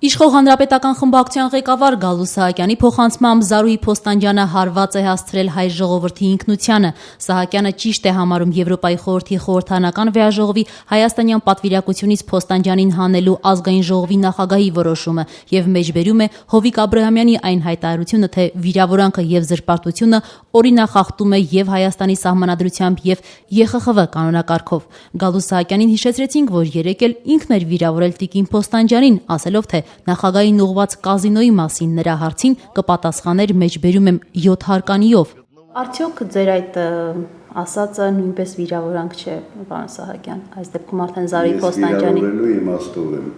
Իշխող հանրապետական խմբակցության ղեկավար Գալուստ Սահակյանի փոխանցմամբ Զարուհի Փոստանջյանը հարված է հասցրել հայ ժողովրդի ինքնությանը։ Սահակյանը ճիշտ է համարում Եվրոպայի խորհրդի խորհրդարանական վեաժողովի հայաստանյան պատվիրակությունից Փոստանջյանին հանելու ազգային ժողովի նախագահի որոշումը եւ մեջբերում է Հովիկ Աբրահամյանի այն հայտարարությունը, թե վիրավորանքը եւ զրպարտությունը օրինախախտում է եւ Հայաստանի սահմանադրությամբ եւ ԵԽԽՎ կանոնակարգով։ Գալուստ Սահակյանին հիշեցրեցինք, որ երեկ էլ ինքն էր վիրավորել տիկին Փոստանջյանին, ասելով, թե նախագահային ուղղված կազինոյի մասին նրա հարցին կպատասխաներ մեջբերում եմ 7 հարկանիով։ Արդյոք ձեր այդ ասածը նույնպես վիրավորանք չէ, պարոն Սահակյան, այս դեպքում արդեն Զարուհի Փոստանջյանի։ Ես վիրավորելու իմաստով եմ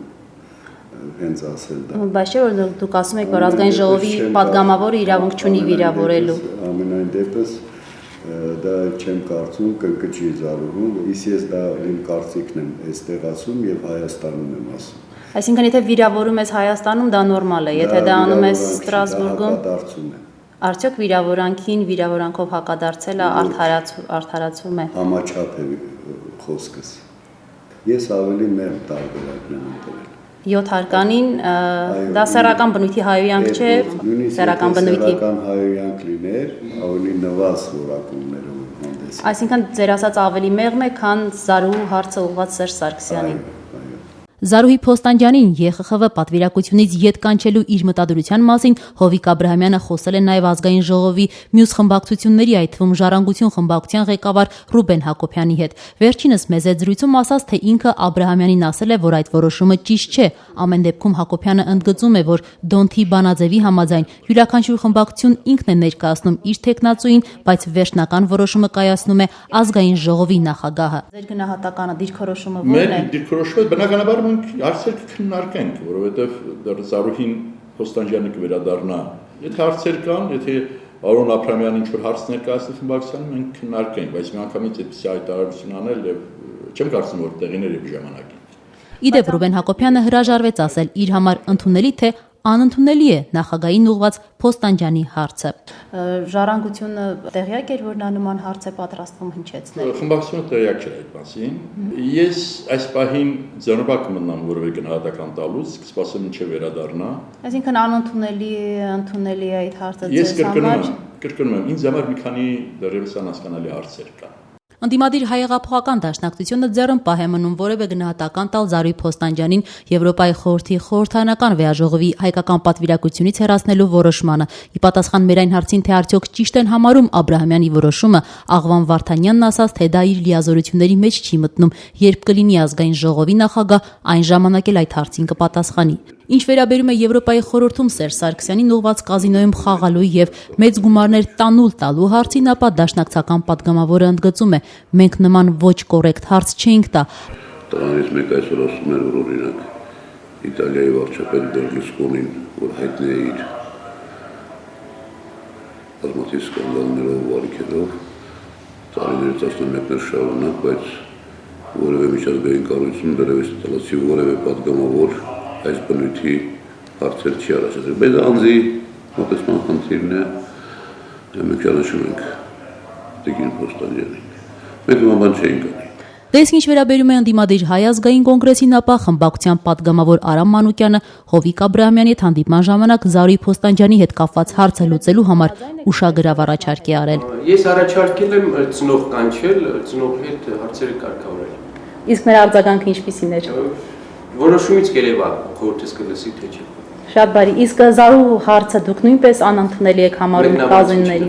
հենց ասել դա։ Բայց չէ, որ դուք ասում եք, որ ազգային ժողովի падգամավորը իրավունք չունի վիրավորելու։ Ամենայն դեպս դա չեմ կարծում կնկճի Զարուհուն, իսկ ես դա իմ կարծիքն եմ այստեղ ասում եւ Հայաստանում եմ ասում։ Այսինքն եթե վիրավորում ես Հայաստանում դա նորմալ է, եթե դա անում ես Ստրասբուրգում, արդյոք վիրավորանքին վիրավորանքով հակադարձելը արդարացում է։ Համաչափ է խոսքս։ Ես ավելի մեղմ տարբերակն եմ ընտրել։ 7 հարկանին դա սեռական բնույթի հայոյանք չէ, սեռական բնույթի։ Սեռական հայոյանք լիներ, ավելի նվազ որակումներով հանդես։ Այսինքն ձեր ասած ավելի մեղմ է, քան Զարուհու հարցը ուղղված Սերժ Սարգսյանին։ Զարուհի Փոստանջյանին ԵԽԽՎ պատվիրակությունից ետ կանչելու իր մտադրության մասին Հովիկ Աբրահամյանը խոսել է նաև ազգային ժողովի մյուս խմբակցությունների, այդ թվում Ժառանգություն խմբակցության ղեկավար Ռուբեն Հակոբյանի հետ։ Վերջինս մեծ զրույցում ասաց, թե ինքը Աբրահամյանին ասել է, որ այդ որոշումը ճիշտ չէ։ Ամեն դեպքում Հակոբյանը ընդգծում է, որ Դոնթի Բանաձևի համաձայն յուրաքանչյուր խմբակցություն ինքն է ներկայացնում իր թեկնածուին, բայց վերջնական որոշումը կայացնում է ազգային ժողովի նախագահը։ Ձեր գնահատականը դիրքորոշումը ո՞րն է։ Դիրքորոշումը բնականաբար հարցեր կքննարկենք, որովհետև դեռ Զարուհին Փոստանջյանը կվերադառնա։ Եթե հարցեր կան, եթե Արոն Աբրահամյանը ինչ-որ հարց ներկայացնի խմբակցությանը, մենք քննարկենք, բայց միանգամից այդպիսի հայտարարություն անել եւ չեմ կարծում, որ տեղիներ է ժամանակին։ Իդեպ Ռուբեն Հակոբյանը հրաժարվեց ասել իր համար ընդունելի թե անընդունելի է նախագահային ուղղված Փոստանջյանի հարցը։ Ժառանգությունը տեղյակ էր, որ նա նման հարց է պատրաստվում հնչեցնել։ Խմբակցությունը տեղյակ չէր այդ մասին։ Ես այս պահին ձեռնբակ մնամ որևէ գնահատական տալուց, կսպասեմ ինչը վերադառնա։ Այսինքն անընդունելի է, ընդունելի է այդ հարցը ձեզ համար։ Ես կրկնում եմ, ինձ համար մի քանի դեռևս անհասկանալի հարցեր կան։ Ընդդիմադիր հայեղափոխական դաշնակցությունը ձեռն պահ է մնում որևէ գնահատական տալ Զարուհի Փոստանջյանին Եվրոպայի խորհրդի խորհրդարանական վեաժողովի հայկական պատվիրակությունից հեռացնելու որոշմանը։ Ի պատասխան մեր այն հարցին, թե արդյոք ճիշտ են համարում Աբրահամյանի որոշումը, Աղվան Վարդանյանն ասաց, թե դա իր լիազորությունների մեջ չի մտնում, երբ կլինի ազգային ժողովի նախագահ, այն ժամանակ էլ այդ հարցին կպատասխանի։ Ինչ վերաբերում է Եվրոպայի խորհրդում Սերժ Սարգսյանին ուղղված կազինոյում խաղալու եւ մեծ գումարներ տանուլ հարցին, ապա դաշնակցական падգամավորը ընդգծում է. մենք նման ոչ կոռեկտ հարց չէինք տա։ Տղաներից մեկ այսօր ասում էր, որ օրինակ Իտալիայի վարչապետ Բերլուսկոնին, որ հայտնի է իր բազմաթիվ սկանդալներով, վարիքերով, տարիների 11-ներ շարունակ, բայց որևէ միջազգային կառույցում դեռևս իտալացի որևէ падգամավոր այս բնույթի հարցեր չի առաջացրել։ Բայց անձի մոտեցման խնդիրն է, մենք ճանաչում ենք տիկին Փոստանջյանին։ Մենք նման բան չէինք անի։ Դες ինչ վերաբերում է ընդդիմադիր հայ ազգային կոնգրեսին, ապա խմբակցության падգամավոր Արամ Մանուկյանը Հովիկ Աբրահամյանի հետ հանդիպման ժամանակ Զարուհի Փոստանջյանի հետ կապված հարցը լուծելու համար ուշագրավ առաջարկ է արել։ Ես առաջարկել եմ ծնող կանչել, ծնողի հետ հարցերը կարգավորել։ Իսկ նրա արձագանքը ինչպիսին էր։ Որոշումից կերևա խորհրդից կլսի թե չէ։ Շատ բարի, իսկ Զարուհու հարցը դուք նույնպես անընդունելի եք համարում կազինոների։